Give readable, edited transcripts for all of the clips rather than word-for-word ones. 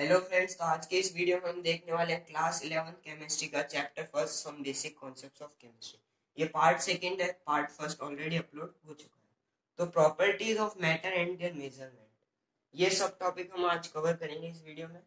Hello friends, तो आज के इस वीडियो में हम देखने वाले हैं क्लास 11 केमिस्ट्री का chapter first some basic concepts of chemistry. ये पार्ट सेकंड है, पार्ट फर्स्ट ऑलरेडी अपलोड हो चुका है। तो properties of matter and their measurement, ये सब टॉपिक हम आज कवर करेंगे इस वीडियो में।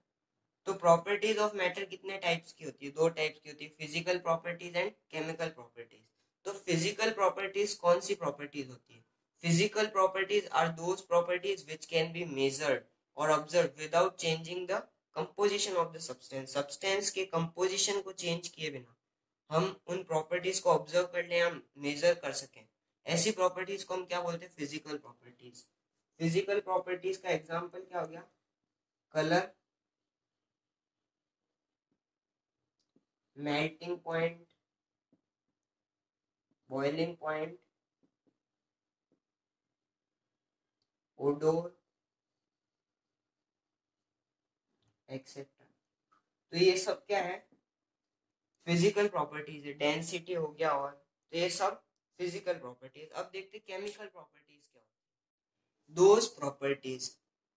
तो प्रॉपर्टीज ऑफ मैटर कितने टाइप्स की होती है? दो टाइप्स की होती है, physical properties and chemical properties. तो फिजिकल प्रॉपर्टीज कौन सी प्रॉपर्टीज होती है? Physical properties are those properties which can be measured और observe without changing the composition of the substance. Substance के कंपोजिशन को चेंज किए बिना हम उन प्रॉपर्टीज को ऑब्जर्व कर ले, हम मेजर कर सकें, ऐसी प्रॉपर्टीज को हम क्या बोलते हैं? Physical properties. फिजिकल प्रॉपर्टीज का एग्जांपल क्या हो गया? Colour, melting point, boiling point, odour, etcetera. तो ये सब क्या है? फिजिकल प्रॉपर्टीज है। डेंसिटी हो गया, और तो ये सब फिजिकल प्रॉपर्टीज। अब देखते केमिकल प्रॉपर्टीज क्या होती है। दोज प्रॉपर्टीज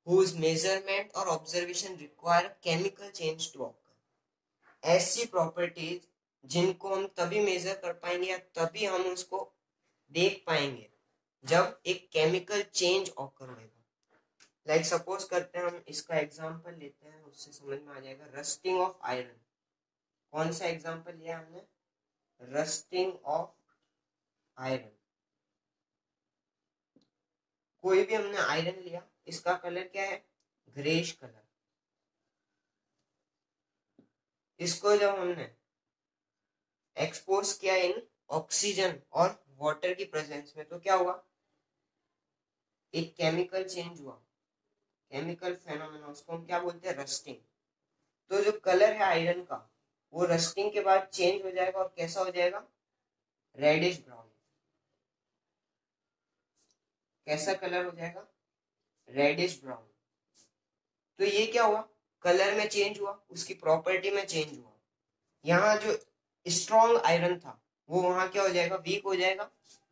whose measurement और observation require chemical change to occur। ऐसी प्रॉपर्टीज जिनको हम तभी मेजर कर पाएंगे या तभी हम उसको देख पाएंगे जब एक केमिकल चेंज ऑकर होगा। लाइक सपोज करते हैं, हम इसका एग्जांपल लेते हैं, उससे समझ में आ जाएगा। Rusting of iron. कौन सा एग्जांपल लिया हमने? Rusting of iron. कोई भी हमने आयरन लिया, इसका कलर क्या है? Greyish colour. इसको जब हमने एक्सपोज किया इन ऑक्सीजन और वाटर की प्रेजेंस में, तो क्या हुआ? एक केमिकल चेंज हुआ, केमिकल फेनोमेना, उसको हम क्या बोलते हैं? रस्टिंग। तो जो कलर है आयरन का, वो रस्टिंग के बाद चेंज हो जाएगा, और कैसा हो जाएगा? Reddish brown. कैसा कलर हो जाएगा? Reddish brown. तो ये क्या हुआ? कलर में चेंज हुआ, उसकी प्रॉपर्टी में चेंज हुआ। यहाँ जो स्ट्रॉन्ग आयरन था, वो वहां क्या हो जाएगा? वीक हो जाएगा,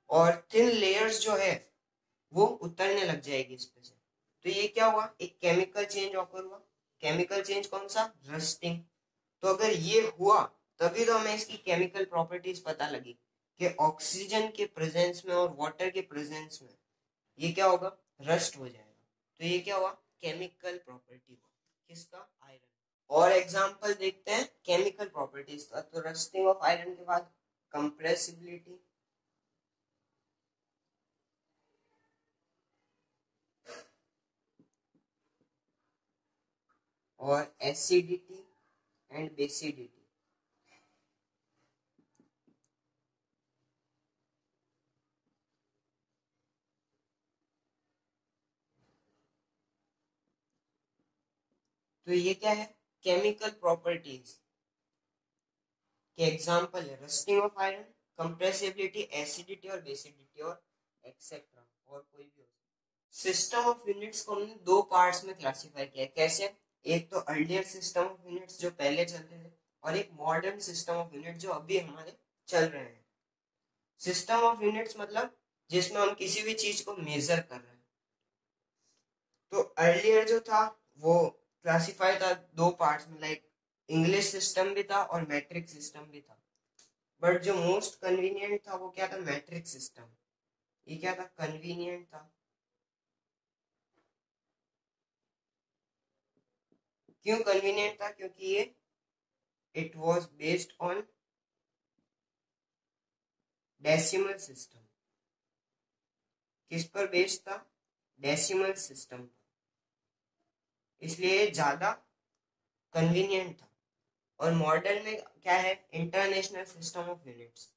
और थिन लेयर्स जो है वो उतरने लग जाएगी इस पे से। तो ये क्या हुआ? एक केमिकल चेंज ऑकर हुआ। केमिकल चेंज कौन सा? रस्टिंग। तो अगर ये हुआ तभी तो हमें इसकी केमिकल प्रॉपर्टीज पता लगी कि ऑक्सीजन के प्रेजेंस में और वाटर के प्रेजेंस में ये क्या होगा? रस्ट हो जाएगा। तो ये क्या हुआ? केमिकल प्रॉपर्टी हुआ। किसका? आयरन। और एग्जांपल देखते हैं केमिकल प्रॉपर्टीज का। तो रस्टिंग ऑफ आयरन के बाद कंप्रेसिबिलिटी, और एसिडिटी एंड बेसिडिटी। तो ये क्या है? केमिकल प्रॉपर्टीज के एग्जांपल है rusting of iron, compressibility, acidity और बेसिडिटी, और एक्सेट्रा, और कोई भी हो। सिस्टम ऑफ यूनिट्स को हमने दो पार्ट्स में क्लासिफाई किया है। कैसे? एक तो अर्लियर सिस्टम ऑफ यूनिट्स जो पहले चलते थे, और एक मॉडर्न सिस्टम ऑफ यूनिट जो अभी हमारे चल रहे हैं। सिस्टम ऑफ यूनिट्स मतलब जिसमें हम किसी भी चीज को मेजर कर रहे हैं। तो अर्लियर जो था वो क्लासिफाई था दो पार्ट्स में, लाइक इंग्लिश सिस्टम भी था और मैट्रिक सिस्टम भी था। बट जो मोस्ट कन्वीनियंट था वो क्या था? Matric system. ये क्या था? कन्वीनियंट था। क्यों कन्वीनियंट था? क्योंकि ये it was based on decimal system. किस पर बेस्ड था? डेसिमल सिस्टम पर, इसलिए ज्यादा कन्वीनियंट था। और मॉडर्न में क्या है? International system of units.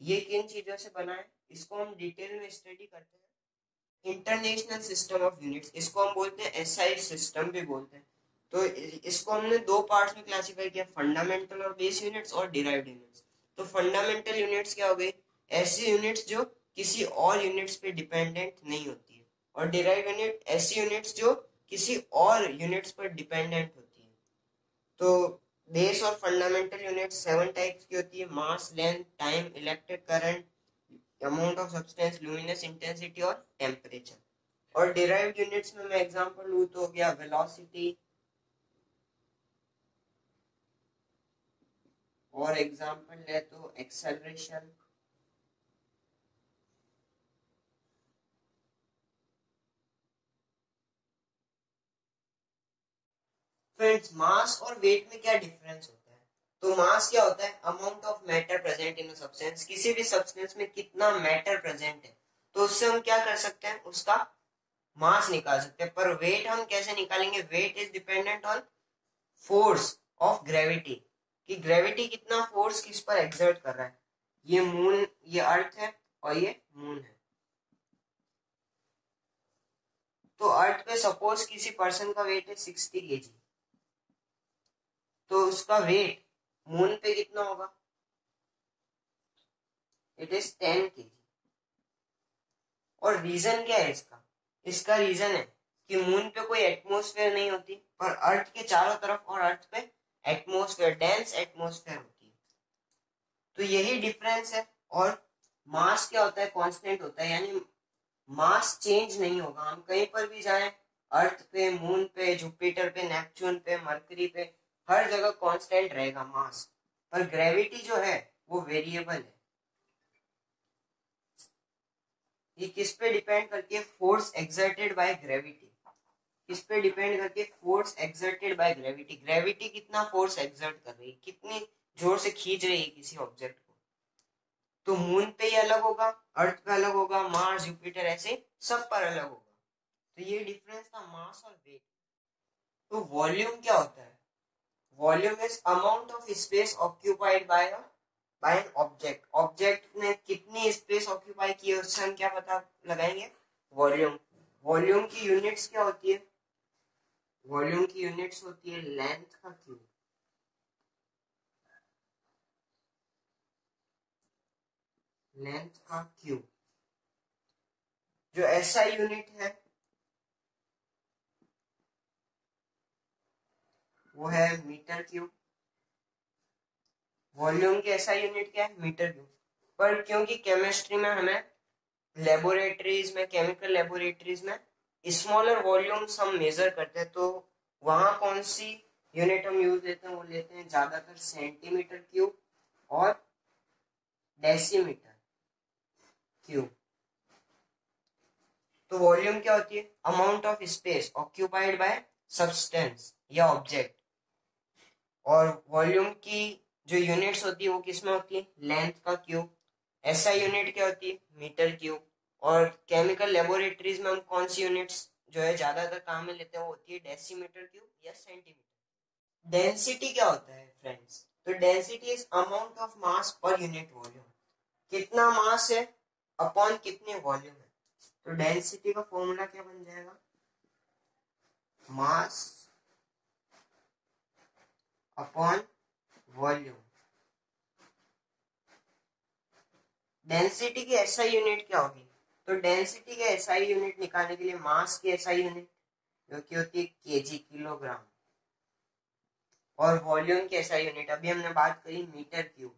ये किन चीजों से बना है? इसको हम डिटेल में स्टडी करते हैं। इंटरनेशनल सिस्टम ऑफ यूनिट्स, इसको हम बोलते हैं एसआई सिस्टम भी बोलते हैं। तो इसको हमने दो पार्ट्स में क्लासिफाई किया, फंडामेंटल और बेस यूनिट्स और डिराइव्ड यूनिट्स। तो फंडामेंटल यूनिट्स क्या हो गई? ऐसी यूनिट्स जो किसी और यूनिट्स पे डिपेंडेंट नहीं होती है। और डिराइव्ड यूनिट ऐसी यूनिट्स जो किसी और यूनिट्स पर डिपेंडेंट होती है। तो बेस और फंडामेंटल यूनिट 7 टाइप्स की होती है: mass, length, time, electric current, amount of substance, luminous intensity और टेम्परेचर। और डिराइव्ड यूनिट्स में मैं एग्जांपल लूँ तो हो गया वेलोसिटी, और एग्जांपल ले तो एक्सेलरेशन, फ्रेंड्स मास और वेट में क्या डिफरेंस होता है? तो मास क्या होता है? Amount of matter present in substance, किसी भी सब्सटेंस में कितना मैटर प्रेजेंट है, तो उससे हम क्या कर सकते हैं? उसका मास निकाल सकते हैं। पर वेट हम कैसे निकालेंगे? Weight is dependent on force of gravity, कि ग्रेविटी कितना फोर्स किस पर एक्सर्ट कर रहा है। ये मून, ये अर्थ है और ये मून है। तो अर्थ पे सपोज किसी पर्सन का वेट है 60 kg, तो उसका वेट मून पे कितना होगा? It is 10 kg। और रीजन क्या है इसका? इसका रीजन है कि मून पे कोई एटमॉस्फेयर नहीं होती, पर अर्थ के चारों तरफ और अर्थ पे एटमॉस्फेयर, डेंस एटमॉस्फेयर होती है। तो यही डिफरेंस है। और मास क्या होता है? कांस्टेंट होता है, यानी मास चेंज नहीं होगा। हम कहीं पर भी जाएं, अर्थ पे, मून पे, जुपिटर पे, नेपच्यून पे, मरकरी पे, हर जगह कांस्टेंट रहेगा मास। पर ग्रेविटी जो है वो वेरिएबल है। ये किस पे डिपेंड करती है? Force exerted by gravity. किस पे डिपेंड करती है? Force exerted by gravity. Gravity कितना फोर्स एक्सर्ट कर रही है, कितनी जोर से खींच रही है किसी ऑब्जेक्ट को। तो मून पे ही अलग होगा, अर्थ पे अलग होगा, मार्स, जुपिटर, ऐसे सब पर अलग होगा। तो ये डिफरेंस था मास और वेट। तो वॉल्यूम क्या होता है? Volume is amount of space occupied by an object. Object ने कितनी स्पेस ऑक्यूपाई की है, उससे हम क्या पता लगाएंगे? वॉल्यूम। वॉल्यूम की यूनिट्स क्या होती है? वॉल्यूम की यूनिट्स होती है लेंथ का क्यूब। लेंथ का क्यूब। जो एसआई यूनिट है वो है मीटर क्यूब। वॉल्यूम की एसआई यूनिट क्या है? Metre cube. पर क्योंकि केमिस्ट्री में हमें लेबोरेटरीज में, केमिकल लेबोरेटरीज में स्मॉलर वॉल्यूम्स हम मेजर करते हैं, तो वहां कौन सी यूनिट हम यूज लेते हैं? वो लेते हैं ज्यादातर सेंटीमीटर क्यूब और डेसीमीटर क्यूब। तो वॉल्यूम क्या होती है? Amount of space occupied by substance या ऑब्जेक्ट। और वॉल्यूम की जो यूनिट्स होती है वो किसमें होती है? लेंथ का क्यूब। एसआई यूनिट क्या होती है? Metre cube. और केमिकल लेबोरेटरीज में हम कौन सी यूनिट्स जो है ज्यादातर काम में लेते हैं, वो होती है डेसीमीटर क्यूब या सेंटीमीटर। डेंसिटी क्या होता है फ्रेंड्स? तो density is amount of mass per unit volume. कितना मास है अपॉन कितने वॉल्यूम है। तो डेंसिटी का फॉर्मूला क्या बन जाएगा? Mass upon volume. डेंसिटी की एसआई यूनिट क्या होगी? तो डेंसिटी के एसआई यूनिट निकालने के लिए मास की एसआई यूनिट जो कि होती है केजी, किलोग्राम, और वॉल्यूम की एसआई यूनिट अभी हमने बात करी मीटर क्यूब।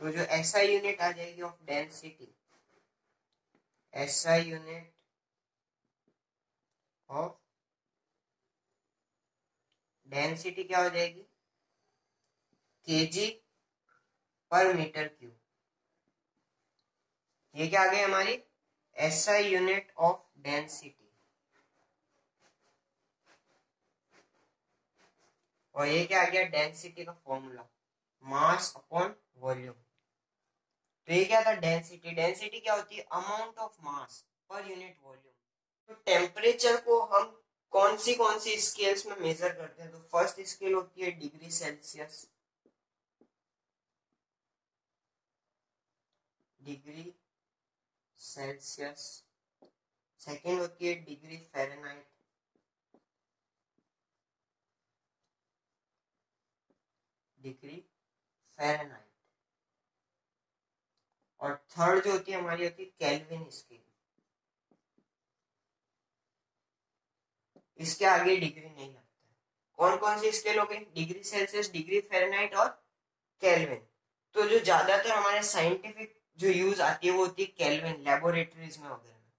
तो जो एसआई यूनिट आ जाएगी of density, SI unit of density क्या हो जाएगी? केजी पर मीटर क्यूब। ये क्या आ गई हमारी? SI unit of density. और ये क्या आ गया? डेंसिटी का फॉर्मूला, मास अपॉन वॉल्यूम। तो ये क्या था? डेंसिटी। डेंसिटी क्या होती है? Amount of mass per unit volume. तो टेम्परेचर को हम कौन सी स्केल्स में मेजर करते हैं? तो फर्स्ट स्केल होती है degree Celsius, degree Celsius. Second होती है डिग्री फ़ारेनहाइट, डिग्री फ़ारेनहाइट। और थर्ड जो होती है हमारी होती है केल्विन स्केल। इसके आगे डिग्री नहीं लगता है। कौन कौन सी स्केल हो गई? डिग्री सेल्सियस, डिग्री फ़ारेनहाइट और केल्विन। तो जो ज्यादातर हमारे साइंटिफिक जो यूज आती है वो होती है केल्विन, लेबोरेटरीज में वगैरह में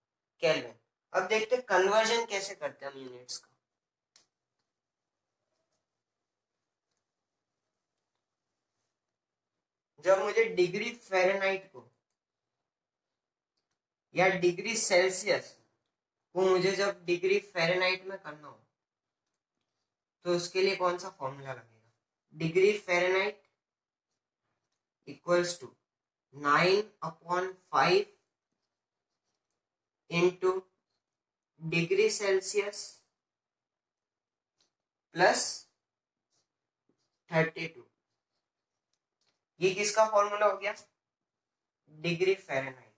केल्विन। अब देखते हैं कन्वर्जन कैसे करते हैं हम यूनिट्स का। जब मुझे डिग्री फ़ारेनहाइट को या डिग्री सेल्सियस को मुझे जब डिग्री फ़ारेनहाइट में करना हो तो उसके लिए कौन सा फॉर्मूला लगेगा? Degree Fahrenheit equals to 9/5 into degree Celsius plus 32। ये किसका फॉर्मूला हो गया? Degree Fahrenheit.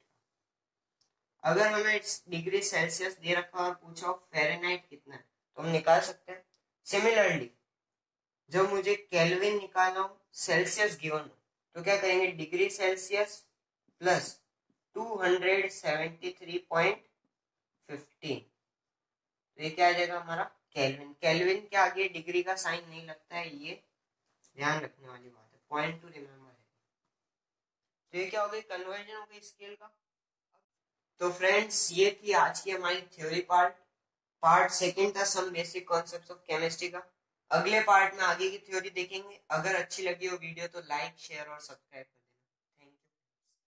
अगर हमें डिग्री सेल्सियस दे रखा और पूछा फ़ारेनहाइट कितना है तो हम निकाल सकते हैं। सिमिलरली जब मुझे केल्विन निकालना हो, सेल्सियस गिवन हो, तो क्या करेंगे? डिग्री सेल्सियस प्लस 273.15, तो ये क्या आ जाएगा हमारा? केल्विन। केल्विन के आगे डिग्री का साइन नहीं लगता है, ये ध्यान रखने वाली बात है, पॉइंट टू रिमेम्बर है। तो ये क्या हो गई? कन्वर्जन हो गई स्केल का। तो फ्रेंड्स ये थी आज की हमारी थ्योरी पार्ट सेकंड था some basic concepts of chemistry का। अगले पार्ट में आगे की थ्योरी देखेंगे। अगर अच्छी लगी हो वीडियो तो लाइक शेयर और सब्सक्राइब